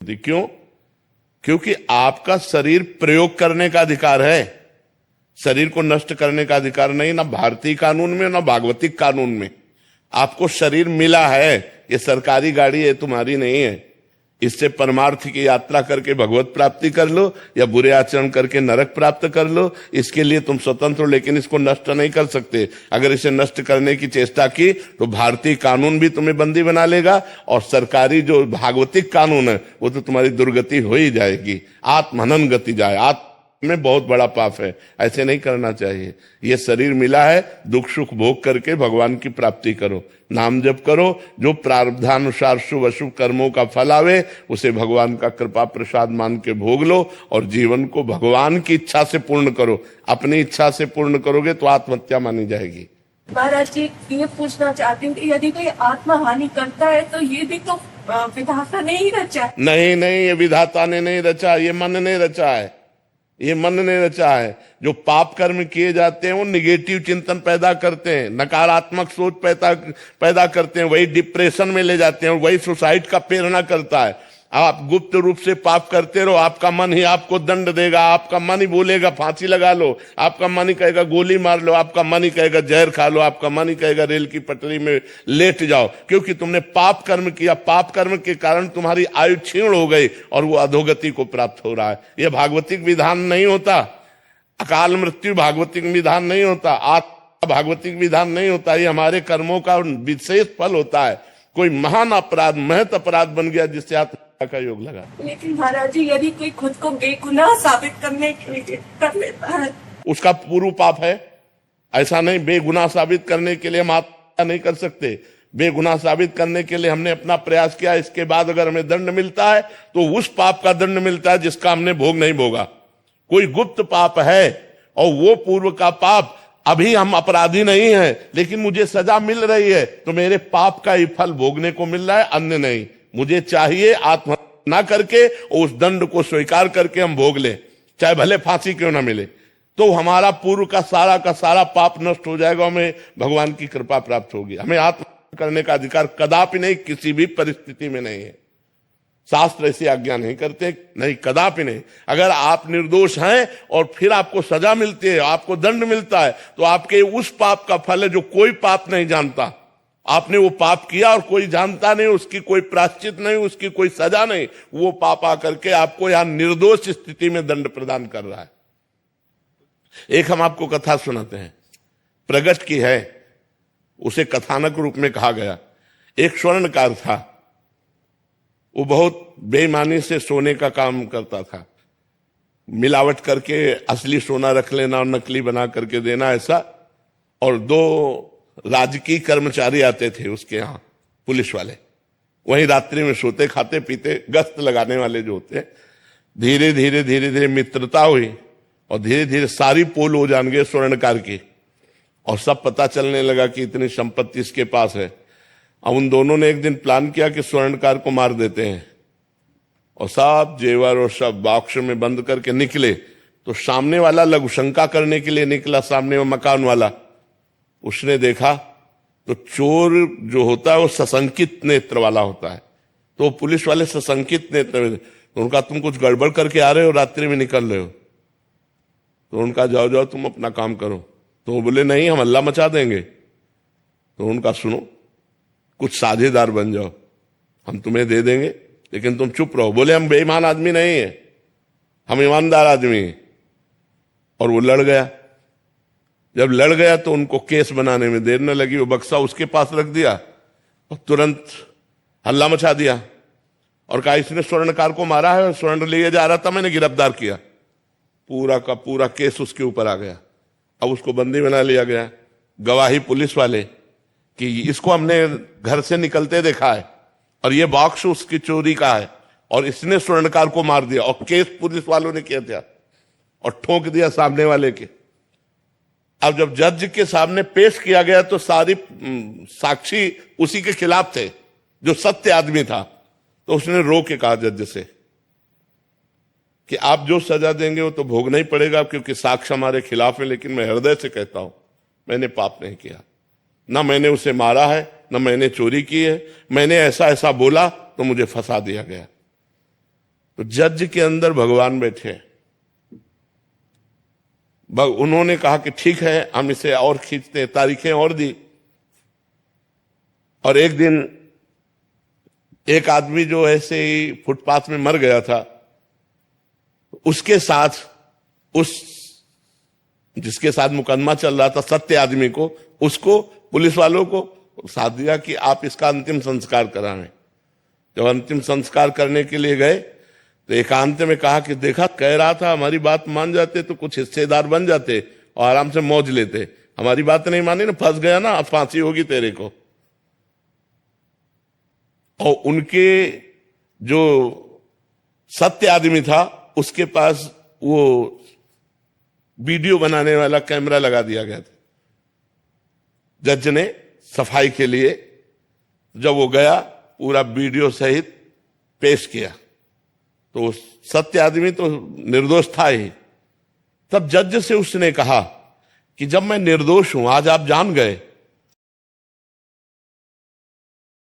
क्यों? क्योंकि आपका शरीर प्रयोग करने का अधिकार है, शरीर को नष्ट करने का अधिकार नहीं, ना भारतीय कानून में ना भागवतिक कानून में। आपको शरीर मिला है, ये सरकारी गाड़ी है, तुम्हारी नहीं है। इससे परमार्थ की यात्रा करके भगवत प्राप्ति कर लो या बुरे आचरण करके नरक प्राप्त कर लो, इसके लिए तुम स्वतंत्र हो, लेकिन इसको नष्ट नहीं कर सकते। अगर इसे नष्ट करने की चेष्टा की तो भारतीय कानून भी तुम्हें बंदी बना लेगा और सरकारी जो भागवतिक कानून है वो तो तुम्हारी दुर्गति हो ही जाएगी, आत्महनन गति जाए। में बहुत बड़ा पाप है, ऐसे नहीं करना चाहिए। ये शरीर मिला है, दुख सुख भोग करके भगवान की प्राप्ति करो, नाम जप करो, जो प्रारब्धानुसार शुभ अशुभ कर्मों का फल आवे उसे भगवान का कृपा प्रसाद मान के भोग लो और जीवन को भगवान की इच्छा से पूर्ण करो। अपनी इच्छा से पूर्ण करोगे तो आत्महत्या मानी जाएगी। महाराज जी, ये पूछना चाहती हूँ कि यदि कोई आत्मा हानि करता है तो ये भी तो विधाता ने ही रचा है। नहीं, ये विधाता ने नहीं रचा, ये मन ने रचा है, ये मन ने रचा है। जो पाप कर्म किए जाते हैं वो निगेटिव चिंतन पैदा करते हैं, नकारात्मक सोच पैदा करते हैं, वही डिप्रेशन में ले जाते हैं और वही सुसाइड का प्रेरणा करता है। आप गुप्त रूप से पाप करते रहो, आपका मन ही आपको दंड देगा, आपका मन ही बोलेगा फांसी लगा लो, आपका मन ही कहेगा गोली मार लो, आपका मन ही कहेगा जहर खा लो, आपका मन ही कहेगा रेल की पटरी में लेट जाओ, क्योंकि तुमने पाप कर्म किया। पाप कर्म के कारण तुम्हारी आयु क्षीण हो गई और वो अधोगति को प्राप्त हो रहा है। यह भागवतिक विधान नहीं होता, अकाल मृत्यु भागवतिक विधान नहीं होता, आत्मा भागवतिक विधान नहीं होता। ये हमारे कर्मों का विशेष फल होता है। कोई महान अपराध, महत अपराध बन गया जिससे आत्मा का योग लगा। लेकिन महाराज जी, यदि कोई खुद को बेगुनाह साबित करने के लिए कर लेता है, उसका पूर्व पाप है। ऐसा नहीं, बेगुनाह साबित करने के लिए हम आत्महत्या नहीं कर सकते। बेगुनाह साबित करने के लिए हमने अपना प्रयास किया, इसके बाद अगर हमें दंड मिलता है तो उस पाप का दंड मिलता है जिसका हमने भोग नहीं भोगा। कोई गुप्त पाप है और वो पूर्व का पाप, अभी हम अपराधी नहीं हैं लेकिन मुझे सजा मिल रही है, तो मेरे पाप का ही फल भोगने को मिल रहा है, अन्य नहीं। मुझे चाहिए आत्महत्या ना करके उस दंड को स्वीकार करके हम भोग लें, चाहे भले फांसी क्यों ना मिले, तो हमारा पूर्व का सारा पाप नष्ट हो जाएगा, हमें भगवान की कृपा प्राप्त होगी। हमें आत्महत्या करने का अधिकार कदापि नहीं, किसी भी परिस्थिति में नहीं है। शास्त्र ऐसी आज्ञा नहीं करते, नहीं, कदापि नहीं। अगर आप निर्दोष हैं और फिर आपको सजा मिलती है, आपको दंड मिलता है, तो आपके उस पाप का फल है जो कोई पाप नहीं जानता। आपने वो पाप किया और कोई जानता नहीं, उसकी कोई प्रायश्चित नहीं, उसकी कोई सजा नहीं, वो पाप आकर के आपको यहां निर्दोष स्थिति में दंड प्रदान कर रहा है। एक हम आपको कथा सुनाते हैं, प्रगट की है, उसे कथानक रूप में कहा गया। एक स्वर्णकार था, वो बहुत बेईमानी से सोने का काम करता था, मिलावट करके असली सोना रख लेना और नकली बना करके देना, ऐसा। और दो राजकीय कर्मचारी आते थे उसके यहाँ, पुलिस वाले, वहीं रात्रि में सोते खाते पीते, गश्त लगाने वाले जो होते। धीरे धीरे मित्रता हुई और धीरे धीरे सारी पोल हो जान गए स्वर्णकार की, और सब पता चलने लगा कि इतनी संपत्ति इसके पास है। अब उन दोनों ने एक दिन प्लान किया कि स्वर्णकार को मार देते हैं, और सब जेवर और सब बॉक्स में बंद करके निकले। तो सामने वाला लघुशंका करने के लिए निकला, सामने वो मकान वाला, उसने देखा तो चोर जो होता है वो सशंकित नेत्र वाला होता है, तो पुलिस वाले सशंकित नेत्र, तो उनका तुम कुछ गड़बड़ करके आ रहे हो, रात्रि में निकल रहे हो, तो उनका जाओ तुम अपना काम करो। तो वो बोले नहीं, हम हल्ला मचा देंगे। तो उनका सुनो, कुछ साझेदार बन जाओ, हम तुम्हें दे देंगे लेकिन तुम चुप रहो। बोले हम बेईमान आदमी नहीं है, हम ईमानदार आदमी हैं। और वो लड़ गया। जब लड़ गया तो उनको केस बनाने में देर न लगी, वो बक्सा उसके पास रख दिया और तुरंत हल्ला मचा दिया और कहा इसने स्वर्णकार को मारा है और स्वर्ण लिए जा रहा था, मैंने गिरफ्तार किया। पूरा का पूरा केस उसके ऊपर आ गया। अब उसको बंदी बना लिया गया। गवाही पुलिस वाले कि इसको हमने घर से निकलते देखा है और ये बॉक्स उसकी चोरी का है और इसने स्वर्णकार को मार दिया, और केस पुलिस वालों ने किया था और ठोक दिया सामने वाले के। अब जब जज के सामने पेश किया गया तो सारी साक्षी उसी के खिलाफ थे, जो सत्य आदमी था। तो उसने रो के कहा जज से कि आप जो सजा देंगे वो तो भोगना ही पड़ेगा, क्योंकि साक्ष्य हमारे खिलाफ है, लेकिन मैं हृदय से कहता हूं मैंने पाप नहीं किया, ना मैंने उसे मारा है, ना मैंने चोरी की है, मैंने ऐसा ऐसा बोला तो मुझे फंसा दिया गया। तो जज के अंदर भगवान बैठे हैं। उन्होंने कहा कि ठीक है, हम इसे और खींचते हैं, तारीखें और दी। और एक दिन एक आदमी जो ऐसे ही फुटपाथ में मर गया था, उसके साथ उस जिसके साथ मुकदमा चल रहा था, सत्य आदमी को, उसको पुलिस वालों को साथ दिया कि आप इसका अंतिम संस्कार कराएं। जब अंतिम संस्कार करने के लिए गए तो एकांत में कहा कि देखा, कह रहा था हमारी बात मान जाते तो कुछ हिस्सेदार बन जाते और आराम से मौज लेते। हमारी बात नहीं मानी ना, फंस गया ना, अब फांसी होगी तेरे को। और उनके जो सत्य आदमी था उसके पास वो वीडियो बनाने वाला कैमरा लगा दिया गया था। जज ने सफाई के लिए जब वो गया, पूरा वीडियो सहित पेश किया, तो सत्य आदमी तो निर्दोष था ही। तब जज से उसने कहा कि जब मैं निर्दोष हूं, आज आप जान गए